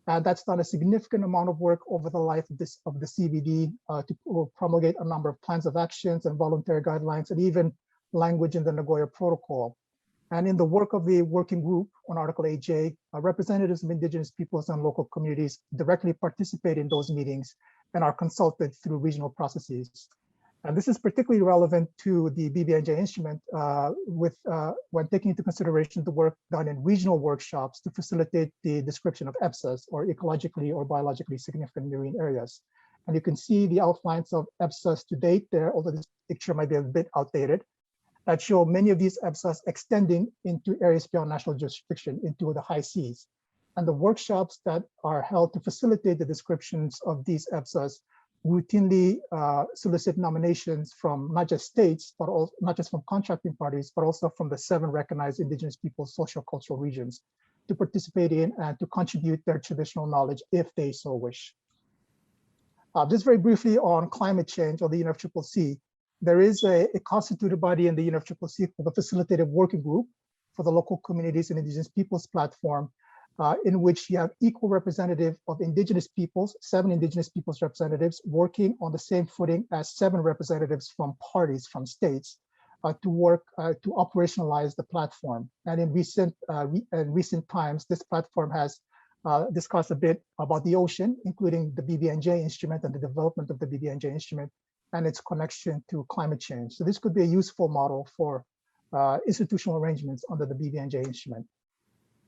That's done a significant amount of work over the life of the CBD to promulgate a number of plans of actions and voluntary guidelines and even language in the Nagoya Protocol. And in the work of the working group on Article 8J, representatives of indigenous peoples and local communities directly participate in those meetings and are consulted through regional processes. And this is particularly relevant to the BBNJ instrument when taking into consideration the work done in regional workshops to facilitate the description of EPSAs, or ecologically or biologically significant marine areas. And you can see the outlines of EPSAs to date there, although this picture might be a bit outdated, that show many of these EPSAs extending into areas beyond national jurisdiction, into the high seas. And the workshops that are held to facilitate the descriptions of these EPSAs routinely solicit nominations from not just states, but also not just from contracting parties, but also from the 7 recognized Indigenous peoples' socio-cultural regions to participate in and to contribute their traditional knowledge if they so wish. Just very briefly on climate change or the UNFCCC, there is a constituted body in the UNFCCC called the Facilitative Working Group for the Local Communities and Indigenous Peoples platform, in which you have equal representative of Indigenous peoples, 7 Indigenous peoples representatives working on the same footing as 7 representatives from parties, from states, to work to operationalize the platform. And in recent times, this platform has discussed a bit about the ocean, including the BBNJ instrument and the development of the BBNJ instrument and its connection to climate change. So this could be a useful model for institutional arrangements under the BBNJ instrument.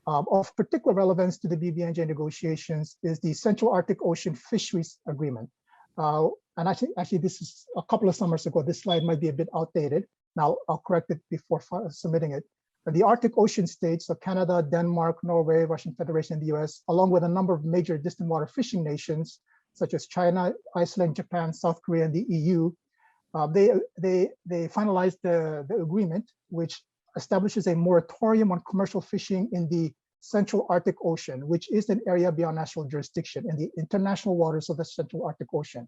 Of particular relevance to the BBNJ negotiations is the Central Arctic Ocean Fisheries Agreement. And actually, this is a couple of summers ago. This slide might be a bit outdated. Now, I'll correct it before submitting it. The Arctic Ocean states, so Canada, Denmark, Norway, Russian Federation, and the US, along with a number of major distant water fishing nations, such as China, Iceland, Japan, South Korea, and the EU, they finalized the agreement, which establishes a moratorium on commercial fishing in the Central Arctic Ocean, which is an area beyond national jurisdiction in the international waters of the Central Arctic Ocean,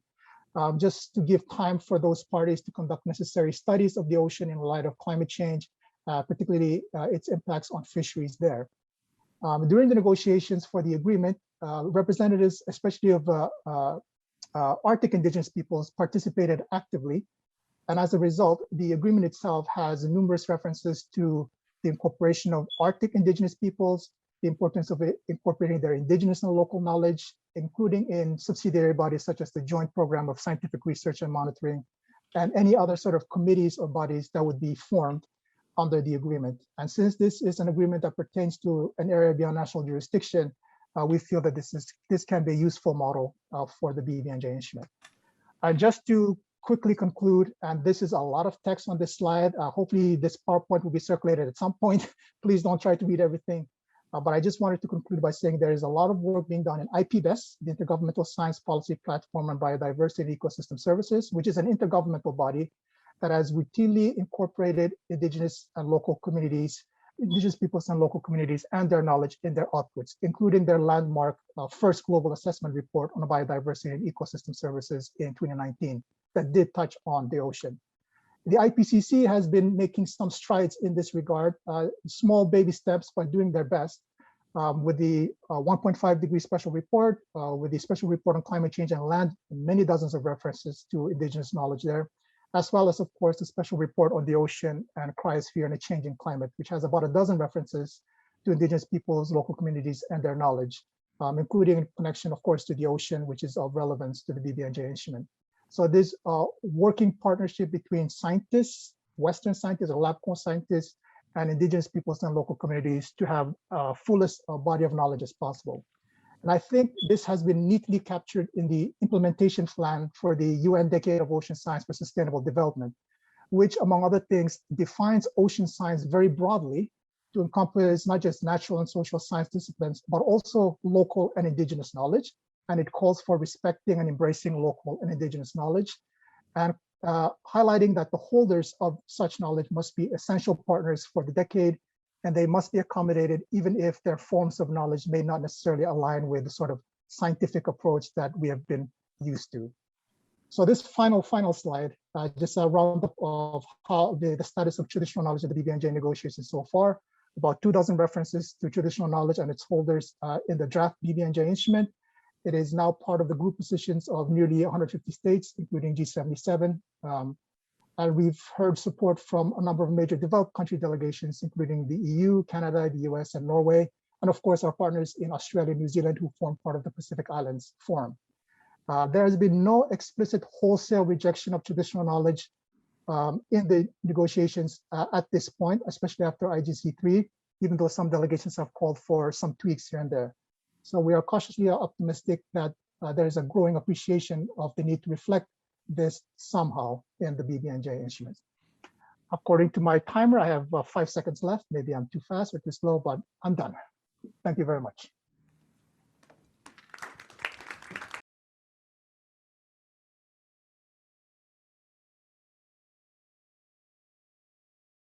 just to give time for those parties to conduct necessary studies of the ocean in light of climate change, particularly its impacts on fisheries there. During the negotiations for the agreement, representatives, especially of Arctic Indigenous peoples, participated actively. And as a result, the agreement itself has numerous references to the incorporation of Arctic Indigenous peoples, the importance of incorporating their Indigenous and local knowledge, including in subsidiary bodies such as the Joint Program of Scientific Research and Monitoring, and any other sort of committees or bodies that would be formed under the agreement. And since this is an agreement that pertains to an area beyond national jurisdiction, we feel that this can be a useful model for the BBNJ instrument. Just to quickly conclude, and this is a lot of text on this slide. Hopefully this PowerPoint will be circulated at some point. Please don't try to read everything. But I just wanted to conclude by saying there is a lot of work being done in IPBES, the Intergovernmental Science Policy Platform on Biodiversity and Ecosystem Services, which is an intergovernmental body that has routinely incorporated Indigenous and local communities, Indigenous peoples and local communities and their knowledge in their outputs, including their landmark first global assessment report on biodiversity and ecosystem services in 2019 that did touch on the ocean. The IPCC has been making some strides in this regard, small baby steps, but doing their best with the 1.5 degree special report, with the special report on climate change and land, many dozens of references to Indigenous knowledge there, as well as, of course, the special report on the ocean and cryosphere and a changing climate, which has about a dozen references to Indigenous peoples, local communities, and their knowledge, including in connection, of course, to the ocean, which is of relevance to the BBNJ instrument. So this working partnership between scientists, Western scientists or LabCon scientists, and Indigenous peoples and local communities to have fullest body of knowledge as possible. And I think this has been neatly captured in the implementation plan for the UN Decade of Ocean Science for Sustainable Development, which, among other things, defines ocean science very broadly to encompass not just natural and social science disciplines, but also local and Indigenous knowledge. And it calls for respecting and embracing local and Indigenous knowledge, and highlighting that the holders of such knowledge must be essential partners for the decade, and they must be accommodated even if their forms of knowledge may not necessarily align with the sort of scientific approach that we have been used to. So this final slide, just a roundup of how the status of traditional knowledge of the BBNJ negotiations so far. About 24 references to traditional knowledge and its holders in the draft BBNJ instrument. It is now part of the group positions of nearly 150 states, including G77. And we've heard support from a number of major developed country delegations, including the EU, Canada, the US, and Norway, and of course, our partners in Australia and New Zealand who form part of the Pacific Islands Forum. There has been no explicit wholesale rejection of traditional knowledge in the negotiations at this point, especially after IGC3, even though some delegations have called for some tweaks here and there. So we are cautiously optimistic that there is a growing appreciation of the need to reflect this somehow in the BBNJ instruments. According to my timer, I have 5 seconds left. Maybe I'm too fast or too slow, but I'm done. Thank you very much.